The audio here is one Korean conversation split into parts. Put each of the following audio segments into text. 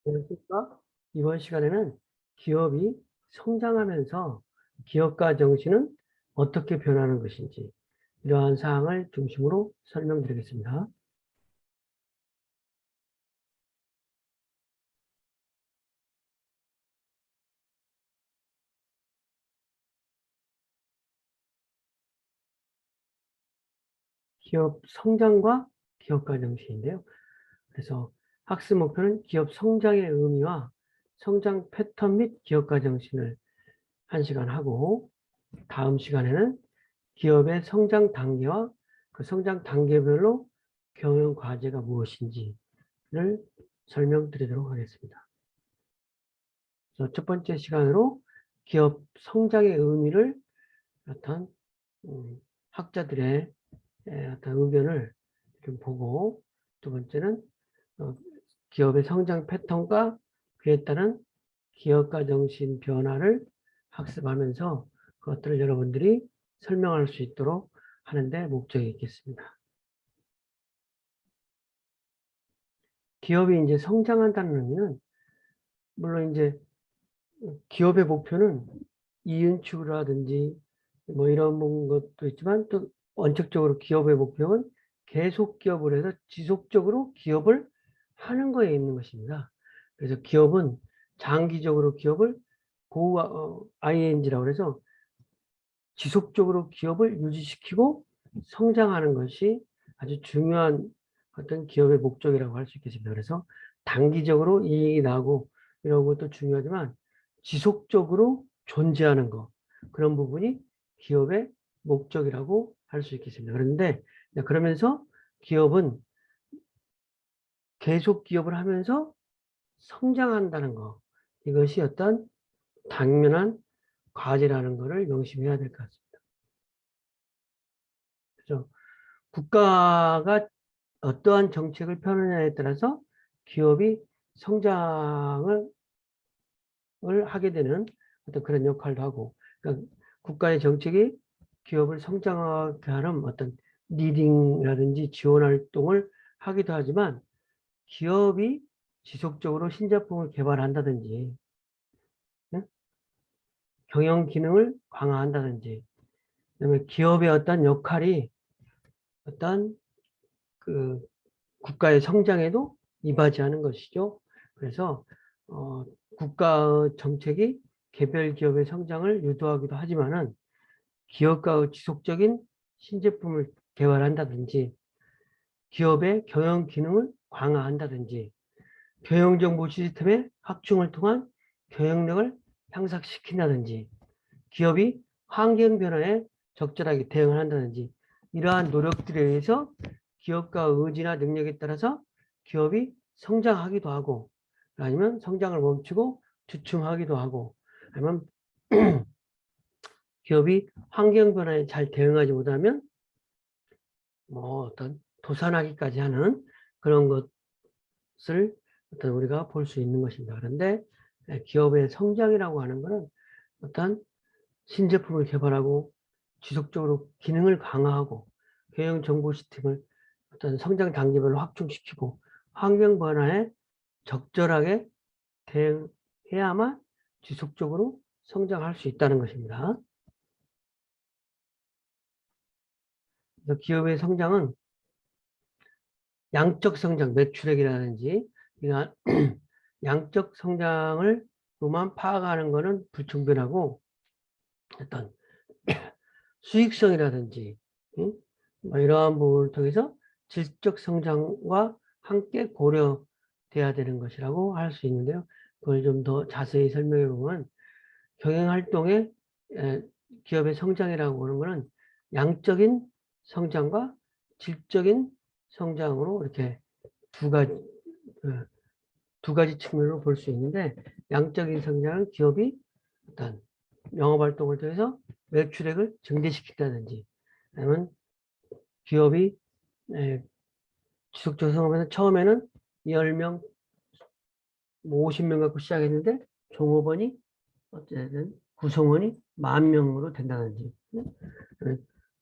안녕하십니까? 이번 시간에는 기업이 성장하면서 기업가 정신은 어떻게 변하는 것인지 이러한 사항을 중심으로 설명드리겠습니다. 기업 성장과 기업가 정신인데요. 그래서 학습 목표는 기업 성장의 의미와 성장 패턴 및 기업가 정신을 1시간 하고, 다음 시간에는 기업의 성장 단계와 그 성장 단계별로 경영 과제가 무엇인지를 설명드리도록 하겠습니다. 첫 번째 시간으로 기업 성장의 의미를 어떤 학자들의 어떤 의견을 좀 보고, 두 번째는 기업의 성장 패턴과 그에 따른 기업가 정신 변화를 학습하면서 그것들을 여러분들이 설명할 수 있도록 하는데 목적이 있겠습니다. 기업이 이제 성장한다는 의미는, 물론 이제 기업의 목표는 이윤축이라든지 뭐 이런 것도 있지만, 또 원칙적으로 기업의 목표는 계속 기업을 해서 지속적으로 기업을 하는 거에 있는 것입니다. 그래서 기업은 장기적으로 기업을 ING라고 해서 지속적으로 기업을 유지시키고 성장하는 것이 아주 중요한 어떤 기업의 목적이라고 할 수 있겠습니다. 그래서 단기적으로 이익이 나고 이런 것도 중요하지만 지속적으로 존재하는 것, 그런 부분이 기업의 목적이라고 할 수 있겠습니다. 그런데 그러면서 기업은 계속 기업을 하면서 성장한다는 것, 이것이 어떤 당면한 과제라는 것을 명심해야 될 것 같습니다. 그래서 국가가 어떠한 정책을 펴느냐에 따라서 기업이 성장을 하게 되는 어떤 그런 역할도 하고, 그러니까 국가의 정책이 기업을 성장하게 하는 어떤 리딩이라든지 지원 활동을 하기도 하지만, 기업이 지속적으로 신제품을 개발한다든지, 경영 기능을 강화한다든지, 그다음에 기업의 어떤 역할이 어떤 그 국가의 성장에도 이바지하는 것이죠. 그래서 국가 정책이 개별 기업의 성장을 유도하기도 하지만은, 기업가의 지속적인 신제품을 개발한다든지, 기업의 경영 기능을 강화한다든지, 경영정보 시스템의 확충을 통한 경영력을 향상시킨다든지, 기업이 환경 변화에 적절하게 대응을 한다든지, 이러한 노력들에 의해서 기업가의 의지나 능력에 따라서 기업이 성장하기도 하고, 아니면 성장을 멈추고 주춤하기도 하고, 아니면 기업이 환경 변화에 잘 대응하지 못하면 뭐 어떤 도산하기까지 하는 그런 것을 어떤 우리가 볼 수 있는 것입니다. 그런데 기업의 성장이라고 하는 것은 어떤 신제품을 개발하고 지속적으로 기능을 강화하고 경영 정보 시스템을 어떤 성장 단계별로 확충시키고 환경 변화에 적절하게 대응해야만 지속적으로 성장할 수 있다는 것입니다. 그래서 기업의 성장은 양적 성장, 매출액이라든지 이런 양적 성장을로만 파악하는 것은 불충분하고, 어떤 수익성이라든지 뭐 이러한 부분을 통해서 질적 성장과 함께 고려돼야 되는 것이라고 할 수 있는데요. 그걸 좀 더 자세히 설명해 보면, 경영활동의 기업의 성장이라고 하는 것은 양적인 성장과 질적인 성장으로 이렇게 두 가지, 두 가지 측면으로 볼 수 있는데, 양적인 성장은 기업이 어떤 영업활동을 통해서 매출액을 증대시킨다든지, 아니면 기업이 지속적으로 성장하면서 처음에는 10명, 50명 갖고 시작했는데 종업원이 어쨌든 구성원이 10,000명으로 된다든지,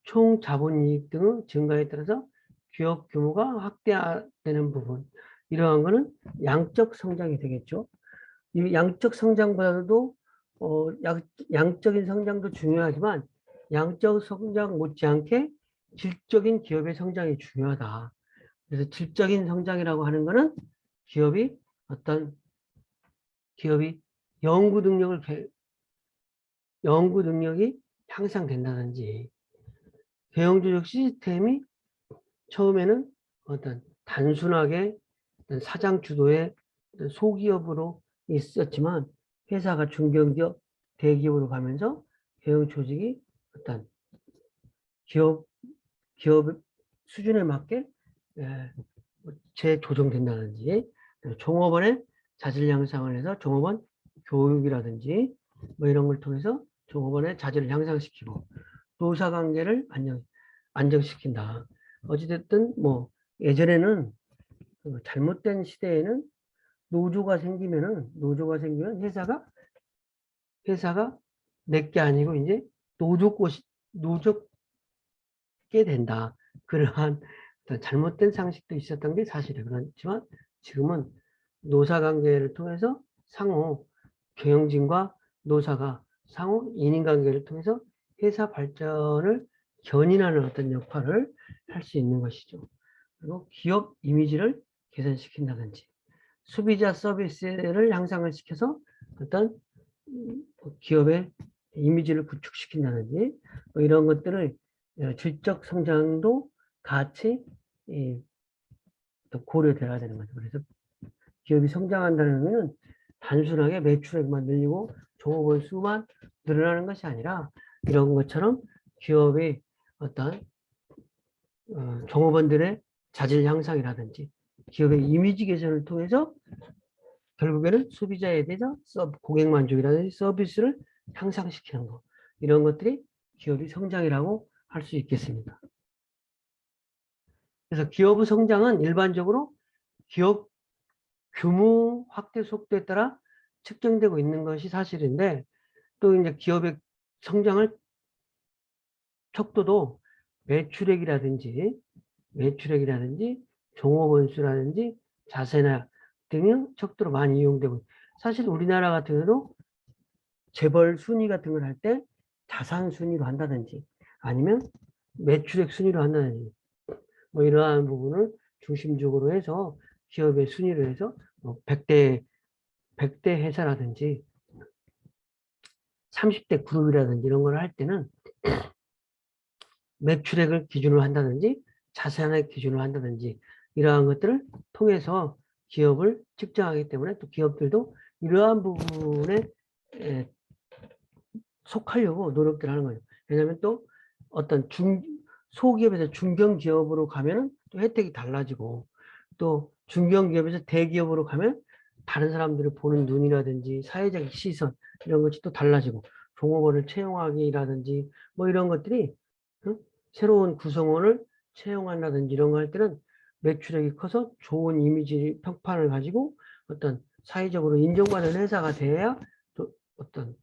총 자본이익 등의 증가에 따라서 기업 규모가 확대되는 부분, 이러한 거는 양적 성장이 되겠죠. 이 양적 성장보다도 양적인 성장도 중요하지만 양적 성장 못지않게 질적인 기업의 성장이 중요하다. 그래서 질적인 성장이라고 하는 거는 기업이 연구 능력이 향상된다든지 경영조직 시스템이 처음에는 단순하게 사장 주도의 소기업으로 있었지만 회사가 중견기업, 대기업으로 가면서 경영 조직이 기업 수준에 맞게 재조정된다든지 종업원의 자질 향상을 해서 종업원 교육이라든지 뭐 이런 걸 통해서 종업원의 자질을 향상시키고 노사관계를 안정시킨다. 어찌됐든 뭐 예전에는 잘못된 시대에는 노조가 생기면 회사가 내게 아니고 이제 노조게 된다. 그러한 잘못된 상식도 있었던 게 사실이에요. 그렇지만 지금은 노사관계를 통해서 상호 경영진과 노사가 상호 인인관계를 통해서 회사 발전을 견인하는 어떤 역할을 할 수 있는 것이죠. 그리고 기업 이미지를 개선시킨다든지 소비자 서비스를 향상을 시켜서 어떤 기업의 이미지를 구축시킨다든지 뭐 이런 것들을 질적 성장도 같이 고려되어야 되는 거죠. 그래서 기업이 성장한다는 의미는 단순하게 매출액만 늘리고 종업원 수만 늘어나는 것이 아니라 이런 것처럼 기업의 어떤 종업원들의 자질 향상이라든지 기업의 이미지 개선을 통해서 결국에는 소비자에 대해서 고객 만족이라든지 서비스를 향상시키는 것 이런 것들이 기업의 성장이라고 할 수 있겠습니다. 그래서 기업의 성장은 일반적으로 기업 규모 확대 속도에 따라 측정되고 있는 것이 사실인데 또 이제 기업의 성장을 척도도 매출액이라든지 종업원 수라든지 자세나 등의 척도로 많이 이용되고 사실 우리나라 같은 경우도 재벌 순위 같은 걸 할 때 자산 순위로 한다든지 아니면 매출액 순위로 한다든지 뭐 이러한 부분을 중심적으로 해서 기업의 순위로 해서 100대 회사라든지 30대 그룹이라든지 이런 걸 할 때는 매출액을 기준으로 한다든지 자산을 기준으로 한다든지 이러한 것들을 통해서 기업을 측정하기 때문에 또 기업들도 이러한 부분에 속하려고 노력들 하는 거예요. 왜냐하면 또 어떤 소기업에서 중견기업으로 가면 또 혜택이 달라지고 또 중견기업에서 대기업으로 가면 다른 사람들이 보는 눈이라든지 사회적 시선 이런 것이 또 달라지고 종업원을 채용하기라든지 뭐 이런 것들이 새로운 구성원을 채용한다든지 이런 거 할 때는 매출액이 커서 좋은 이미지 평판을 가지고 어떤 사회적으로 인정받는 회사가 돼야 또 어떤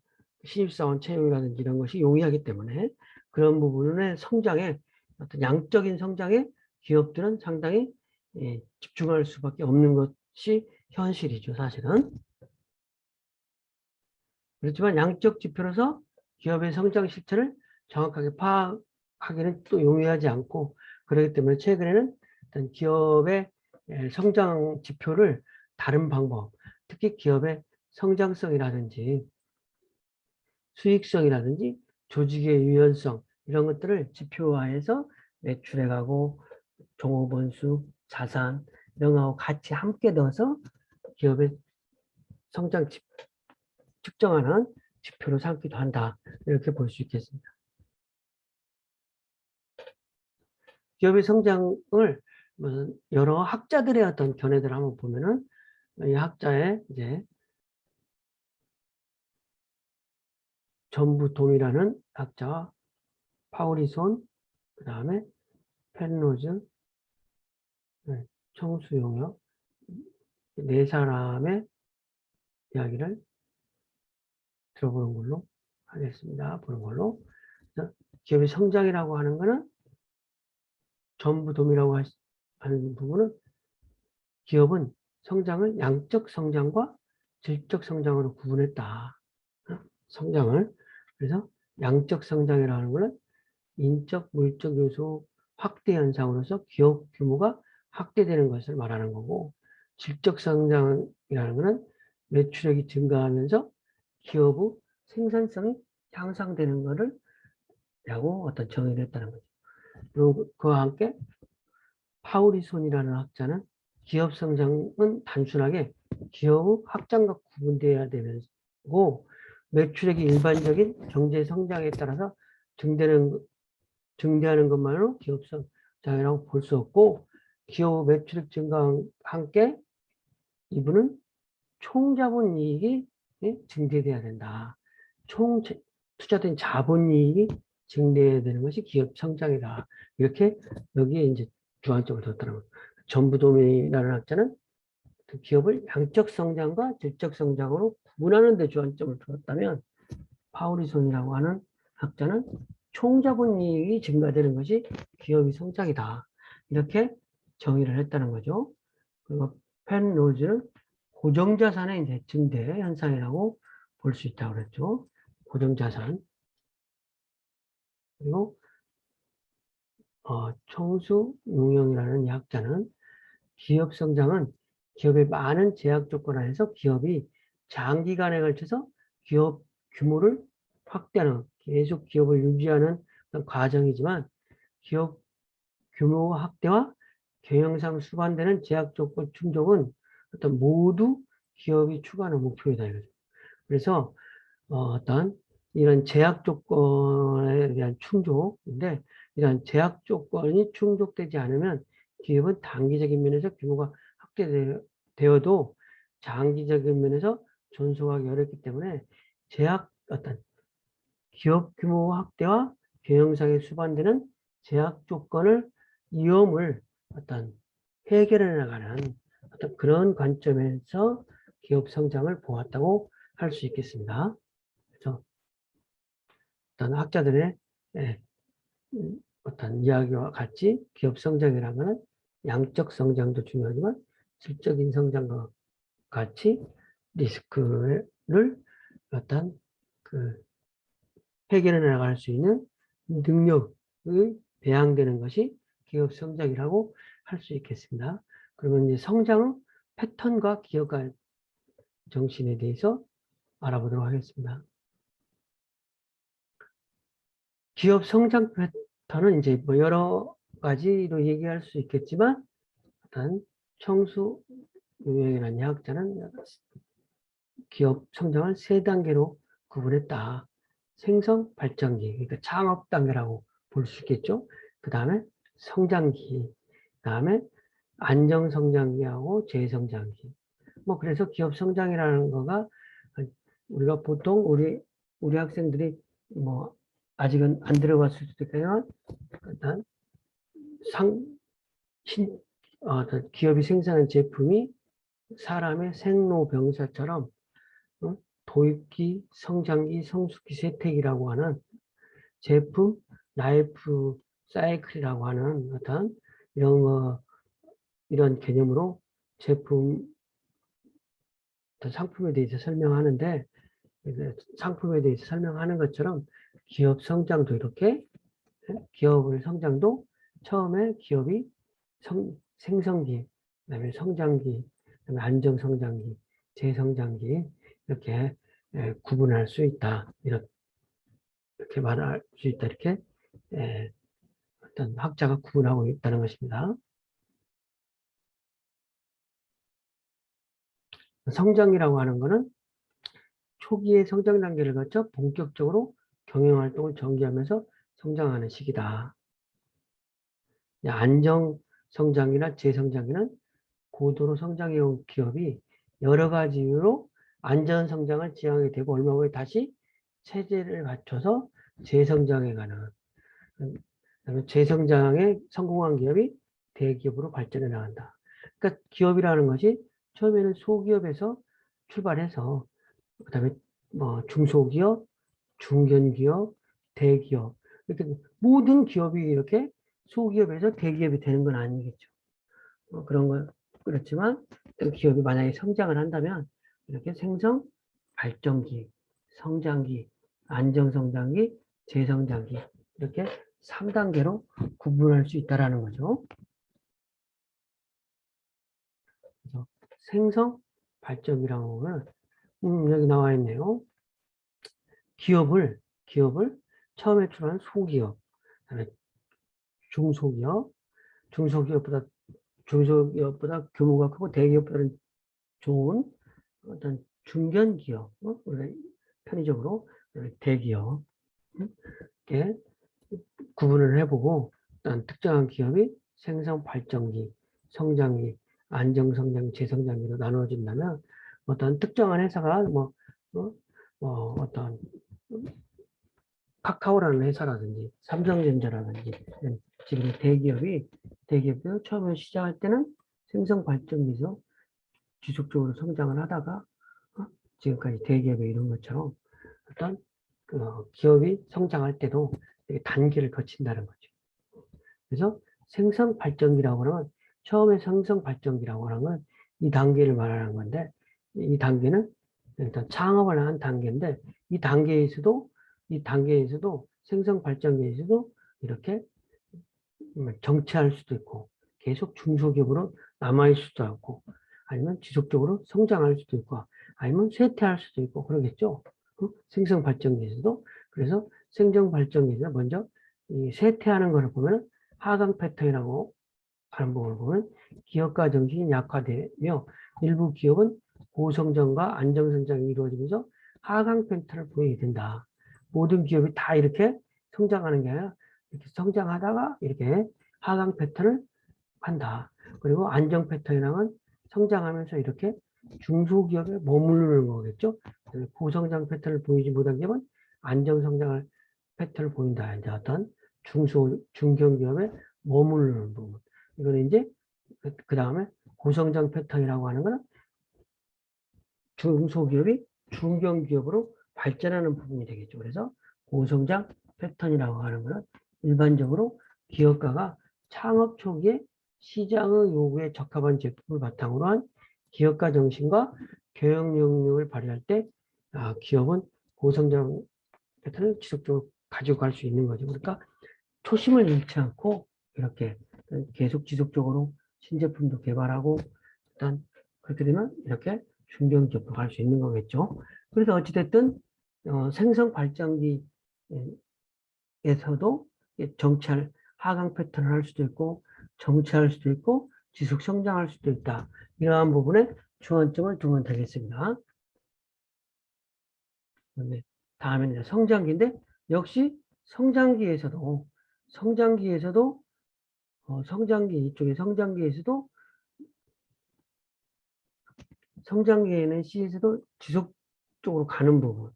신입사원 채용이라든지 이런 것이 용이하기 때문에 그런 부분의 성장에 어떤 양적인 성장에 기업들은 상당히 집중할 수밖에 없는 것이 현실이죠, 사실은. 그렇지만 양적 지표로서 기업의 성장 실체를 정확하게 파악하기는 또 용이하지 않고 그렇기 때문에 최근에는 어떤 기업의 성장 지표를 다른 방법, 특히 기업의 성장성이라든지 수익성이라든지 조직의 유연성 이런 것들을 지표화해서 매출액하고 종업원 수, 자산 이런 거하고 같이 함께 넣어서 기업의 성장 측정하는 지표로 삼기도 한다. 이렇게 볼 수 있겠습니다. 기업의 성장을 여러 학자들의 어떤 견해들을 한번 보면은 이 학자의 이제 전부돔이라는 학자와 파우리손, 그 다음에 펜로즈, 청수용역 네 사람의 이야기를 들어보는 걸로 하겠습니다. 보는 걸로. 기업의 성장이라고 하는 거는 전부돔이라고 하는 부분은 기업은 성장을 양적 성장과 질적 성장으로 구분했다. 성장을. 그래서 양적 성장이라는 것은 인적, 물적 요소 확대 현상으로서 기업 규모가 확대되는 것을 말하는 거고, 질적 성장이라는 것은 매출액이 증가하면서 기업의 생산성이 향상되는 것을 라고 어떤 정의를 했다는 거죠. 그리고 그와 함께 파우리손이라는 학자는 기업 성장은 단순하게 기업의 확장과 구분되어야 되고 매출액이 일반적인 경제 성장에 따라서 증대하는 것만으로 기업 성장이라고 볼 수 없고 기업 매출액 증가와 함께 이분은 총자본 이익이 증대돼야 된다. 총 투자된 자본 이익이 증대해야 되는 것이 기업 성장이다. 이렇게 여기에 이제 주안점을 뒀더라고요. 전부도민이라는 학자는 그 기업을 양적 성장과 질적 성장으로 구분하는 데 주안점을 두었다면 파우리손이라고 하는 학자는 총자본 이익이 증가되는 것이 기업의 성장이다. 이렇게 정의를 했다는 거죠. 그리고 펜로즈는 고정자산의 이제 증대 현상이라고 볼 수 있다고 그랬죠. 고정자산. 그리고 청수용영이라는 학자는 기업 성장은 기업의 많은 제약 조건 안에서 기업이 장기간에 걸쳐서 기업 규모를 확대하는, 계속 기업을 유지하는 과정이지만 기업 규모 확대와 경영상 수반되는 제약 조건 충족은 어떤 모두 기업이 추구하는 목표이다 이거죠. 그래서 어떤 이런 제약 조건에 대한 충족인데 이런 제약 조건이 충족되지 않으면 기업은 단기적인 면에서 규모가 확대되어도 장기적인 면에서 존속하기 어렵기 때문에 어떤 기업 규모 확대와 경영상에 수반되는 제약 조건을 위험을 어떤 해결해 나가는 어떤 그런 관점에서 기업 성장을 보았다고 할 수 있겠습니다. 그래서 어떤 학자들의 어떤 이야기와 같이 기업 성장이라는 것은 양적 성장도 중요하지만 질적인 성장과 같이 리스크를 어떤 그 해결해 나갈 수 있는 능력이 배양되는 것이 기업 성장이라고 할 수 있겠습니다. 그러면 이제 성장의 패턴과 기업가 정신에 대해서 알아보도록 하겠습니다. 기업 성장 패턴은 이제 뭐 여러 가지로 얘기할 수 있겠지만 일단 청수 유형이라는 학자는 기업 성장을 세 단계로 구분했다. 생성 발전기, 그러니까 창업 단계라고 볼 수 있겠죠. 그 다음에 성장기, 그 다음에 안정 성장기하고 재성장기. 뭐 그래서 기업 성장이라는 거가 우리가 보통 우리 학생들이 뭐 아직은 안 들어봤을 수도 있지만 일단 기업이 생산한 제품이 사람의 생로병사처럼 도입기, 성장기, 성숙기, 세택이라고 하는 제품 라이프 사이클이라고 하는 어떤 이런 개념으로 제품 상품에 대해서 설명하는데 상품에 대해서 설명하는 것처럼 기업 성장도 이렇게 기업의 성장도 처음에 기업이 생성기, 그다음에 성장기, 그다음에 안정성장기, 재성장기 이렇게 구분할 수 있다. 이렇게 말할 수 있다. 이렇게 어떤 학자가 구분하고 있다는 것입니다. 성장이라고 하는 것은 초기의 성장 단계를 거쳐 본격적으로 경영활동을 전개하면서 성장하는 시기다. 안정성장이나 재성장기는 고도로 성장해온 기업이 여러 가지 이유로 안전성장을 지향하게 되고 얼마 후에 다시 체제를 갖춰서 재성장해 가는 재성장에 성공한 기업이 대기업으로 발전해 나간다. 그러니까 기업이라는 것이 처음에는 소기업에서 출발해서 그다음에 뭐 중소기업, 중견기업, 대기업 이렇게 모든 기업이 이렇게 소기업에서 대기업이 되는 건 아니겠죠. 그런 걸 그렇지만 그 기업이 만약에 성장을 한다면 이렇게 생성, 발전기, 성장기, 안정성장기, 재성장기 이렇게 3단계로 구분할 수 있다는 거죠. 그래서 생성, 발전기라고 하면 여기 나와 있네요. 기업을 처음에 출한 소기업, 그다음에 중소기업보다 규모가 크고 대기업보다는 좋은 어떤 중견기업, 우리가 편의적으로 대기업 이렇게 구분을 해보고 어떤 특정한 기업이 생성 발전기, 성장기, 안정성장기, 재성장기로 나누어진다면 어떤 특정한 회사가 어떤 카카오라는 회사라든지 삼성전자라든지 지금 대기업이 처음에 시작할 때는 생성 발전기에서 지속적으로 성장을 하다가 지금까지 대기업에 이런 것처럼 어떤 기업이 성장할 때도 되게 단계를 거친다는 거죠. 그래서 생성 발전기라고 하면 처음에 생성 발전기라고 하는 건 이 단계를 말하는 건데 이 단계는 일단 창업을 한 단계인데 이 단계에서도 생성 발전기에서도 이렇게 정체할 수도 있고 계속 중소기업으로 남아있을 수도 있고 아니면 지속적으로 성장할 수도 있고 아니면 쇠퇴할 수도 있고 그러겠죠. 생성 발전기에서도. 그래서 생성 발전기에서 먼저 이 쇠퇴하는 것을 보면 하강 패턴이라고 하는 부분을 보면 기업가 정신이 약화되며 일부 기업은 고성장과 안정성장이 이루어지면서 하강 패턴을 보이게 된다. 모든 기업이 다 이렇게 성장하는 게 아니라 이렇게 성장하다가 이렇게 하강 패턴을 한다. 그리고 안정 패턴이랑은 성장하면서 이렇게 중소기업에 머무르는 거겠죠. 고성장 패턴을 보이지 못한 기업은 안정성장을 패턴을 보인다. 이제 어떤 중견기업에 머무르는 부분. 이거는 이제 그 다음에 고성장 패턴이라고 하는 거는 중소기업이 중견기업으로 발전하는 부분이 되겠죠. 그래서 고성장 패턴이라고 하는 것은 일반적으로 기업가가 창업 초기에 시장의 요구에 적합한 제품을 바탕으로 한 기업가 정신과 경영 능력을 발휘할 때 기업은 고성장 패턴을 지속적으로 가지고 갈 수 있는 거죠. 그러니까 초심을 잃지 않고 이렇게 계속 지속적으로 신제품도 개발하고 일단 그렇게 되면 이렇게 중견기업으로 갈 수 있는 거겠죠. 그래서 어찌됐든 생성 발전기에서도 정찰 하강 패턴을 할 수도 있고 정체할 수도 있고 지속 성장할 수도 있다. 이러한 부분에 중요점을 두면 되겠습니다. 네. 다음에는 이제 성장기인데 역시 성장기에서도 성장기에는 C에서도 지속적으로 가는 부분,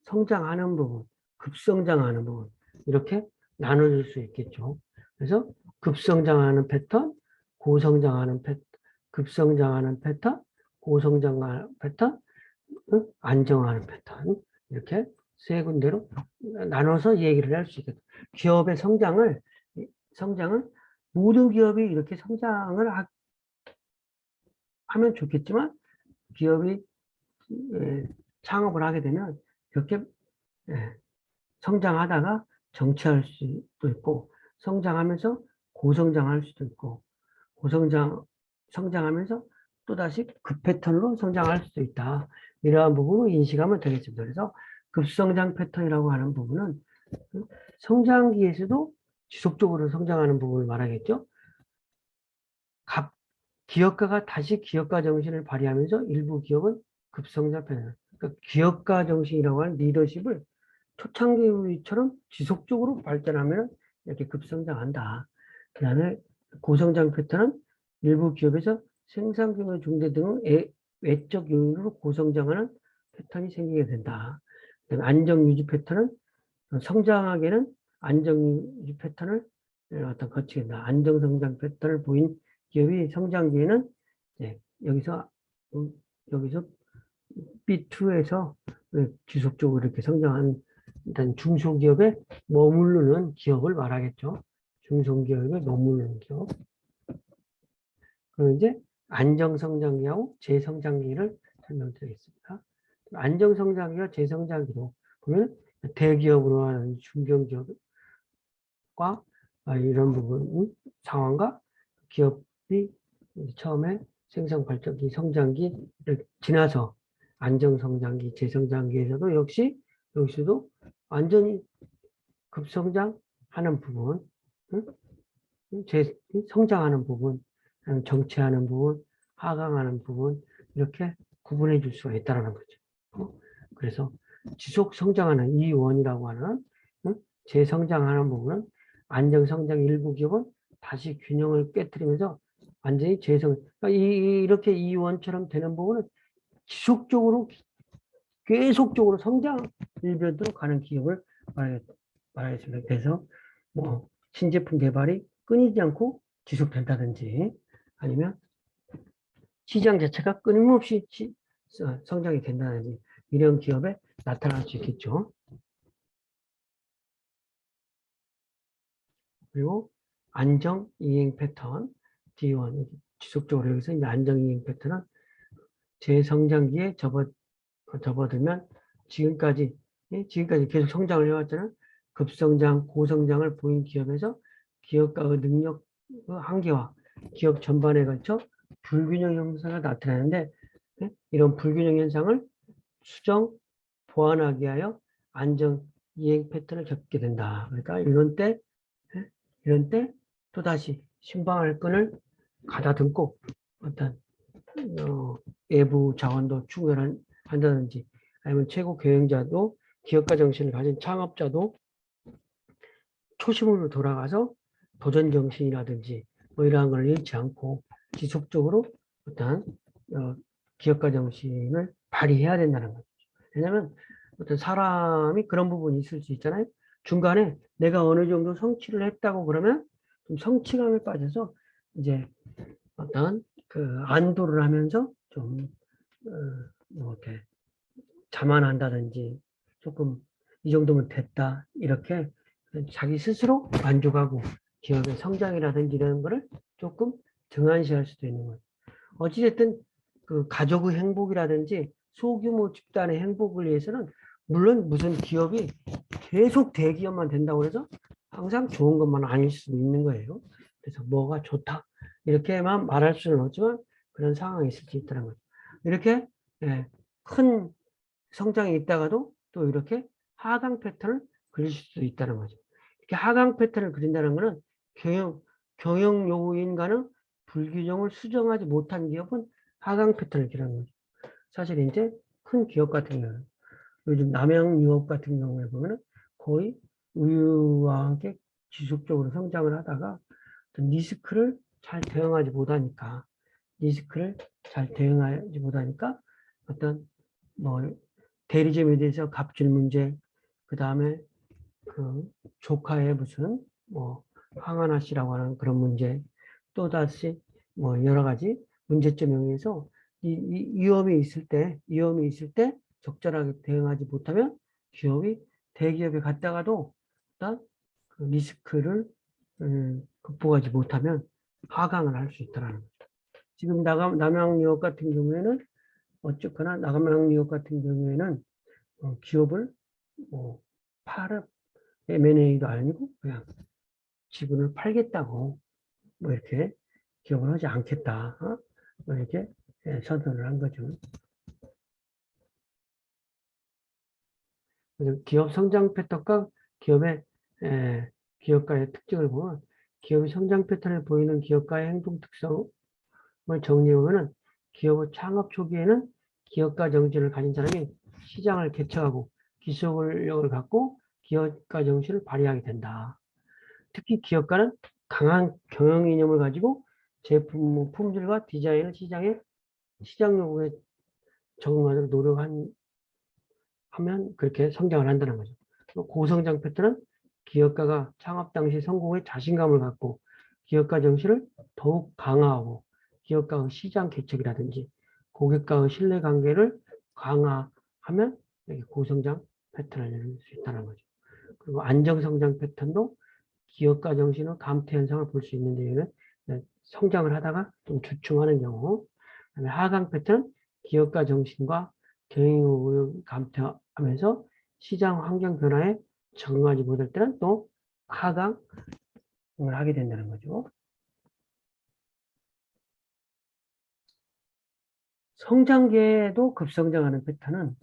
성장하는 부분, 급성장하는 부분 이렇게 나눠질 수 있겠죠. 그래서 급성장하는 패턴, 고성장하는 패턴, 급성장하는 패턴, 고성장하는 패턴, 안정하는 패턴 이렇게 세 군데로 나눠서 얘기를 할 수 있겠죠. 기업의 성장은 모든 기업이 이렇게 성장을 하면 좋겠지만 기업이 창업을 하게 되면 이렇게 성장하다가 정체할 수도 있고 성장하면서 고성장할 수도 있고 성장하면서 또다시 급 패턴으로 성장할 수도 있다. 이러한 부분을 인식하면 되겠습니다. 그래서 급성장 패턴이라고 하는 부분은 성장기에서도 지속적으로 성장하는 부분을 말하겠죠. 기업가가 다시 기업가 정신을 발휘하면서 일부 기업은 급성장 패턴. 그러니까 기업가 정신이라고 하는 리더십을 초창기처럼 지속적으로 발전하면 이렇게 급성장한다. 그 다음에 고성장 패턴은 일부 기업에서 생산 규모 중대 등의 외적 요인으로 고성장하는 패턴이 생기게 된다. 안정 유지 패턴은 성장하게는 안정 유지 패턴을 어떤 거치게 된다. 안정 성장 패턴을 보인 기업이 성장기에는 여기서 B2에서 지속적으로 이렇게 성장한 일단 중소기업에 머무르는 기업을 말하겠죠. 중소기업에 머무르는 기업. 그럼 이제 안정성장기하고 재성장기를 설명드리겠습니다. 안정성장기와 재성장기로 보면 대기업으로 하는 중견기업과 이런 부분 상황과 기업이 처음에 생산발전기, 성장기를 지나서 안정성장기, 재성장기에서도 여기서도 완전히 급성장하는 부분, 성장하는 부분, 정체하는 부분, 하강하는 부분 이렇게 구분해 줄 수가 있다는 거죠. 그래서 지속 성장하는 이원이라고 하는 재성장하는 부분은 안정성장 일부 기업은 다시 균형을 깨뜨리면서 완전히 그러니까 이렇게 이원처럼 되는 부분은 지속적으로 계속적으로 성장 일변으로 가는 기업을 말하겠습니다. 그래서 뭐 신제품 개발이 끊이지 않고 지속된다든지 아니면 시장 자체가 끊임없이 성장이 된다든지 이런 기업에 나타날 수 있겠죠. 그리고 안정 이행 패턴 D1 지속적으로 여기서 이제 안정 이행 패턴은 재성장기에 접어들면 지금까지 계속 성장을 해왔잖아요. 급성장, 고성장을 보인 기업에서 기업가의 능력 한계와 기업 전반에 걸쳐 불균형 현상이 나타나는데 이런 불균형 현상을 수정, 보완하기 위하여 안정 이행 패턴을 겪게 된다. 그러니까 이런 때 또다시 신방할 끈을 가다듬고 어떤 외부 자원도 충원한다든지 아니면 최고 경영자도 기업가 정신을 가진 창업자도 초심으로 돌아가서 도전 정신이라든지 뭐 이러한 걸 잃지 않고 지속적으로 어떤 기업가 정신을 발휘해야 된다는 거죠. 왜냐하면 어떤 사람이 그런 부분이 있을 수 있잖아요. 중간에 내가 어느 정도 성취를 했다고 그러면 좀 성취감에 빠져서 이제 어떤 그 안도를 하면서 좀 뭐 이렇게 자만한다든지 조금 이 정도면 됐다 이렇게 자기 스스로 만족하고 기업의 성장이라든지 이런 거를 조금 등한시할 수도 있는 거예요. 어찌됐든 그 가족의 행복이라든지 소규모 집단의 행복을 위해서는 물론 무슨 기업이 계속 대기업만 된다고 해서 항상 좋은 것만 아닐 수도 있는 거예요. 그래서 뭐가 좋다 이렇게만 말할 수는 없지만 그런 상황이 있을 수 있다는 거죠. 이렇게 큰 성장이 있다가도 또 이렇게 하강 패턴을 그릴 수도 있다는 거죠. 이렇게 하강 패턴을 그린다는 것은 경영 요인과는 불균형을 수정하지 못한 기업은 하강 패턴을 그리는 거죠. 사실 이제 큰 기업 같은 경우는 요즘 남양유업 같은 경우에 보면 거의 우유와 함께 지속적으로 성장을 하다가 리스크를 잘 대응하지 못하니까 어떤 뭐 대리점에 대해서 갑질 문제, 그 다음에 그 조카의 무슨 뭐 황하나 씨라고 하는 그런 문제, 또 다시 뭐 여러 가지 문제점에 의해서 위험이 있을 때 적절하게 대응하지 못하면 기업이 대기업에 갔다가도 일단 그 리스크를 극복하지 못하면 하강을 할 수 있다는 거죠. 지금 남양유업 같은 경우에는 어쨌거나 남양유업 같은 경우에는 기업을 뭐 M&A도 아니고 그냥 지분을 팔겠다고 뭐 이렇게 기업을 하지 않겠다. 뭐 이렇게 선언을 한 거죠. 그래서 기업 성장 패턴과 기업가의 특징을 보면 기업의 성장 패턴을 보이는 기업가의 행동 특성을 정리해보면 기업의 창업 초기에는 기업가 정신을 가진 사람이 시장을 개척하고 기술력을 갖고 기업가 정신을 발휘하게 된다. 특히 기업가는 강한 경영 이념을 가지고 제품 품질과 디자인을 시장 요구에 적응하도록 노력하면 그렇게 성장을 한다는 거죠. 고성장 패턴은 기업가가 창업 당시 성공에 자신감을 갖고 기업가 정신을 더욱 강화하고 기업가의 시장 개척이라든지 고객과의 신뢰관계를 강화하면 고성장 패턴을 내릴 수 있다는 거죠. 그리고 안정성장 패턴도 기업가 정신의 감퇴 현상을 볼 수 있는데 이는 성장을 하다가 좀 주춤하는 경우. 그다음에 하강 패턴은 기업가 정신과 경영을 감퇴하면서 시장 환경 변화에 적응하지 못할 때는 또 하강을 하게 된다는 거죠. 성장기에도 급성장하는 패턴은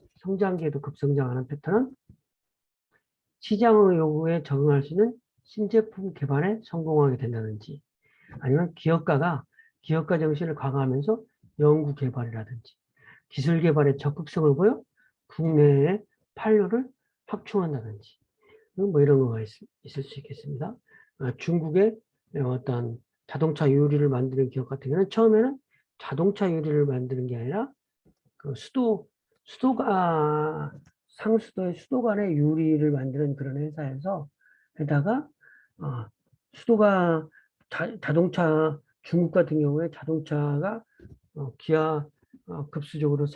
시장의 요구에 적응할 수 있는 신제품 개발에 성공하게 된다든지, 아니면 기업가 정신을 강화하면서 연구 개발이라든지 기술 개발에 적극성을 보여 국내의 판로를 확충한다든지, 뭐 이런 거가 있을 수 있겠습니다. 중국의 어떤 자동차 유리를 만드는 기업 같은 경우는 처음에는 자동차 유리를 만드는 게 아니라 그 수도가 상수도의 수도관의 유리를 만드는 그런 회사에서 에다가 수도가 자동차 중국 같은 경우에 자동차가 기아 급수적으로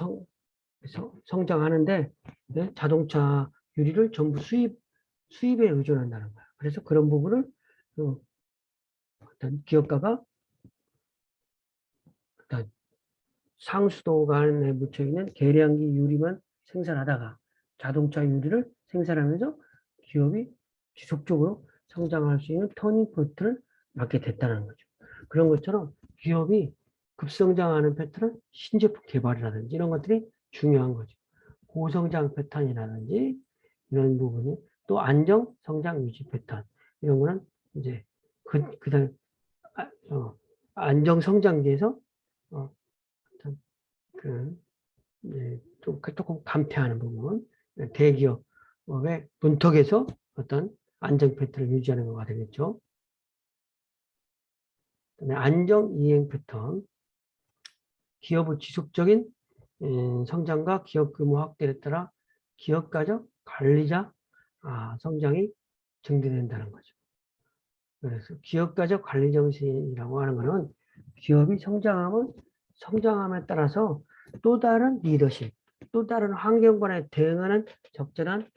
성장하는데, 네? 자동차 유리를 전부 수입에 의존한다는 거야. 그래서 그런 부분을 어떤 기업가가 어떤 상수도관에 묻혀 있는 계량기 유리만 생산하다가 자동차 유리를 생산하면서 기업이 지속적으로 성장할 수 있는 터닝 포인트를 맞게 됐다는 거죠. 그런 것처럼 기업이 급성장하는 패턴은 신제품 개발이라든지 이런 것들이 중요한 거죠. 고성장 패턴이라든지 이런 부분이, 또 안정 성장 유지 패턴, 이런 거는 이제 그다음 안정 성장기에서 조금 감퇴하는 부분, 대기업의 문턱에서 어떤 안정 패턴을 유지하는 거가 되겠죠. 그다음에 안정 이행 패턴, 기업의 지속적인 성장과 기업 규모 확대에 따라 기업가적 관리자 성장이 증대된다는 거죠. 그래서 기업가적 관리 정신이라고 하는 것은 기업이 성장함에 따라서 또 다른 리더십, 또 다른 환경관에 대응하는 적절한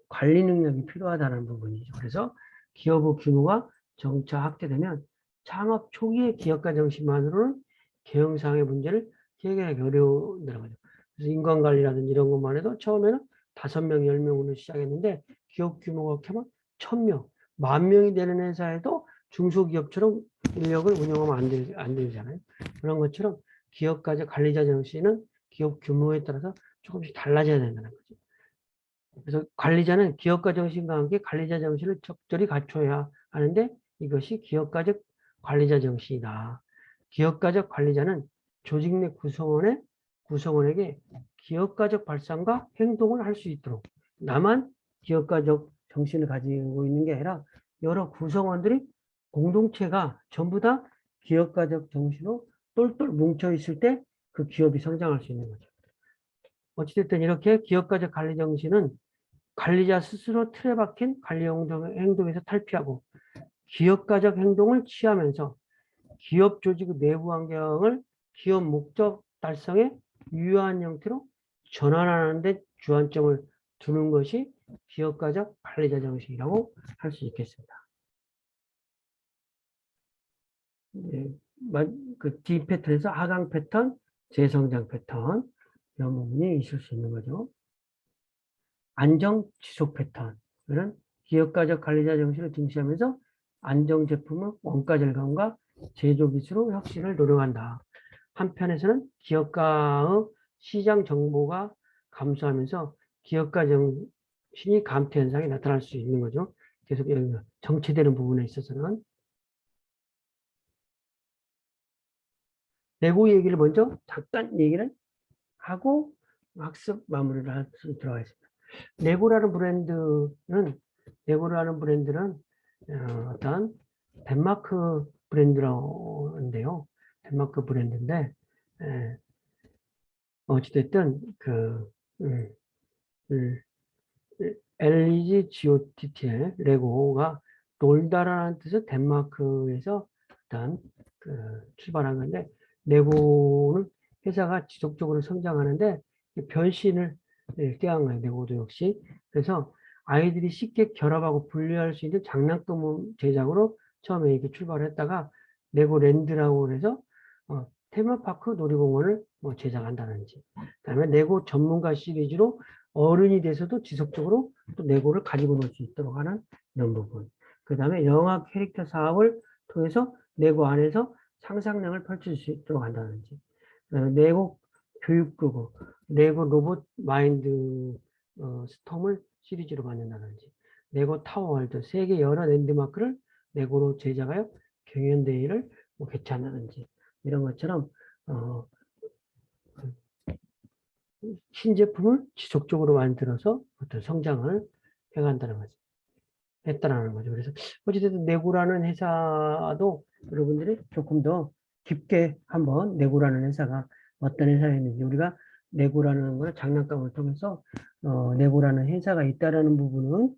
관리 능력이 필요하다는 부분이죠. 그래서 기업의 규모가 점차 확대되면 창업 초기의 기업가 정신만으로는 경영상의 문제를 해결하기 어려운다는 거죠. 그래서 인간관리라든지 이런 것만 해도 처음에는 5명, 10명으로 시작했는데 기업 규모가 크면 1000명, 10,000명이 되는 회사에도 중소기업처럼 인력을 운영하면 안 되잖아요. 그런 것처럼 기업가적 관리자 정신은 기업 규모에 따라서 조금씩 달라져야 된다는 거죠. 그래서 관리자는 기업가 정신과 함께 관리자 정신을 적절히 갖춰야 하는데, 이것이 기업가적 관리자 정신이다. 기업가적 관리자는 조직 내 구성원에게 기업가적 발상과 행동을 할 수 있도록, 나만 기업가적 정신을 가지고 있는 게 아니라 여러 구성원들이, 공동체가 전부 다 기업가적 정신으로 똘똘 뭉쳐 있을 때 그 기업이 성장할 수 있는 거죠. 어찌됐든 이렇게 기업가적 관리 정신은 관리자 스스로 틀에 박힌 관리 행동에서 탈피하고 기업가적 행동을 취하면서 기업 조직의 내부 환경을 기업 목적 달성에 유효한 형태로 전환하는 데 주안점을 두는 것이 기업가적 관리자 정신이라고 할 수 있겠습니다. 그 D 패턴에서 하강 패턴, 재성장 패턴, 이런 부분이 있을 수 있는 거죠. 안정 지속 패턴은 기업가적 관리자 정신을 중시하면서 안정 제품의 원가 절감과 제조 기술의 혁신을 노력한다. 한편에서는 기업가의 시장 정보가 감소하면서 기업가 정신이 감퇴 현상이 나타날 수 있는 거죠. 계속 정체되는 부분에 있어서는 레고 얘기를 먼저 잠깐 얘기를 하고 학습 마무리를 할 수 들어가겠습니다. 레고라는 브랜드는 어떤 덴마크 브랜드인데요. 덴마크 브랜드인데, 어찌됐든 LEGOTT의 레고가 놀다라는 뜻은 덴마크에서 일단 출발한 건데, 레고는 회사가 지속적으로 성장하는데 변신을 꾀한 거예요. 레고도 역시. 그래서 아이들이 쉽게 결합하고 분리할 수 있는 장난감 제작으로 처음에 이렇게 출발했다가 레고랜드라고 해서 테마파크 놀이공원을 뭐 제작한다든지, 그다음에 레고 전문가 시리즈로 어른이 돼서도 지속적으로 또 레고를 가지고 놀 수 있도록 하는 이런 부분. 그다음에 영화 캐릭터 사업을 통해서 레고 안에서 상상력을 펼칠 수 있도록 한다든지, 레고 교육그룹, 레고 로봇 마인드 스톰을 시리즈로 만든다든지, 레고 타워월드, 세계 여러 랜드마크를 레고로 제작하여 경연대회를 뭐 개최한다든지, 이런 것처럼 신제품을 지속적으로 만들어서 어떤 성장을 해간다는 거죠. 했다라는 거죠. 그래서 어찌됐든 레고라는 회사도 여러분들이 조금 더 깊게 한번 레고라는 회사가 어떤 회사였는지, 우리가 레고라는 걸 장난감을 통해서 레고라는 회사가 있다라는 부분은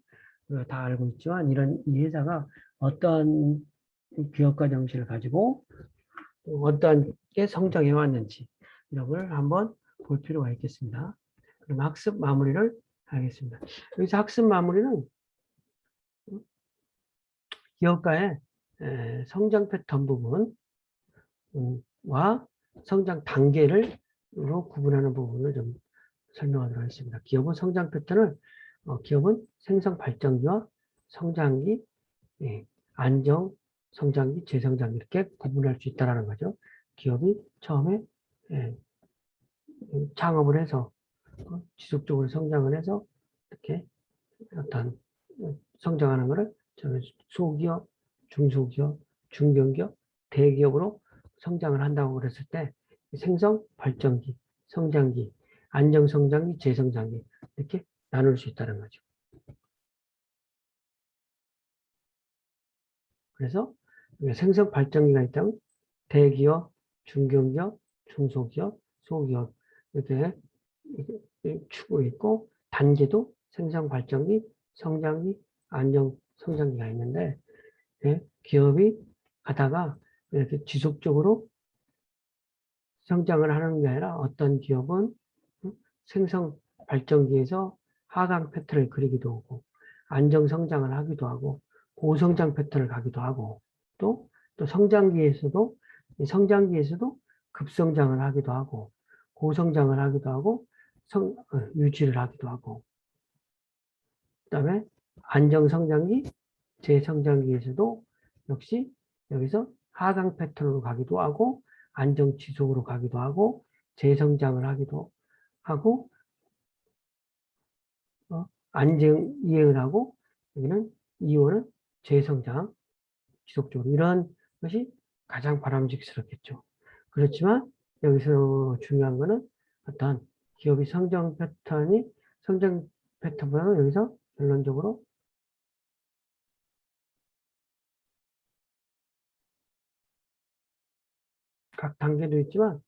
우리가 다 알고 있지만, 이런 이 회사가 어떠한 기업가 정신을 가지고 어떠한 게 성장해 왔는지 이런 걸 한번 볼 필요가 있겠습니다. 그럼 학습 마무리를 하겠습니다. 여기서 학습 마무리는 기업가의 성장 패턴 부분과 성장 단계를 구분하는 부분을 좀 설명하도록 하겠습니다. 기업은 성장 패턴을 기업은 생성 발전기와 성장기, 안정 성장기, 재성장기 이렇게 구분할 수 있다는 거죠. 기업이 처음에 창업을 해서 지속적으로 성장을 해서 이렇게 어떤 성장하는 것을 소기업, 중소기업, 중견기업, 대기업으로 성장을 한다고 그랬을 때 생성, 발전기, 성장기, 안정성장기, 재성장기 이렇게 나눌 수 있다는 거죠. 그래서 생성, 발전기가 있다면 대기업, 중견기업, 중소기업, 소기업 이렇게 축이 있고, 단계도 생성, 발전기, 성장기, 안정, 성장기가 있는데, 기업이 가다가 이렇게 지속적으로 성장을 하는 게 아니라 어떤 기업은 생성 발전기에서 하강 패턴을 그리기도 하고, 안정 성장을 하기도 하고, 고성장 패턴을 가기도 하고, 또 성장기에서도 급성장을 하기도 하고, 고성장을 하기도 하고, 유지를 하기도 하고, 그다음에 안정 성장기, 재성장기에서도 역시 여기서 하강 패턴으로 가기도 하고, 안정 지속으로 가기도 하고, 재성장을 하기도 하고, 안정 이행을 하고, 여기는 이원은 재성장, 지속적으로 이런 것이 가장 바람직스럽겠죠. 그렇지만 여기서 중요한 거는 어떤 기업의 성장 패턴보다는 여기서 결론적으로 각 단계도 있지만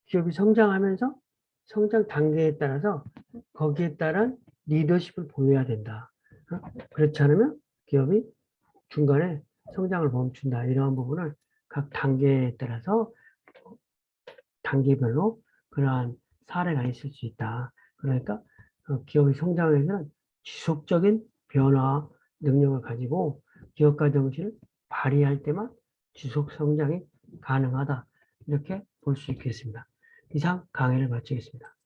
기업이 성장하면서 성장 단계에 따라서 거기에 따른 리더십을 보여야 된다. 그렇지 않으면 기업이 중간에 성장을 멈춘다. 이러한 부분을 각 단계에 따라서 단계별로 그러한 사례가 있을 수 있다. 그러니까 기업의 성장을 위해서는 지속적인 변화 능력을 가지고 기업가 정신을 발휘할 때만 지속 성장이 가능하다. 이렇게 볼 수 있겠습니다. 이상 강의를 마치겠습니다.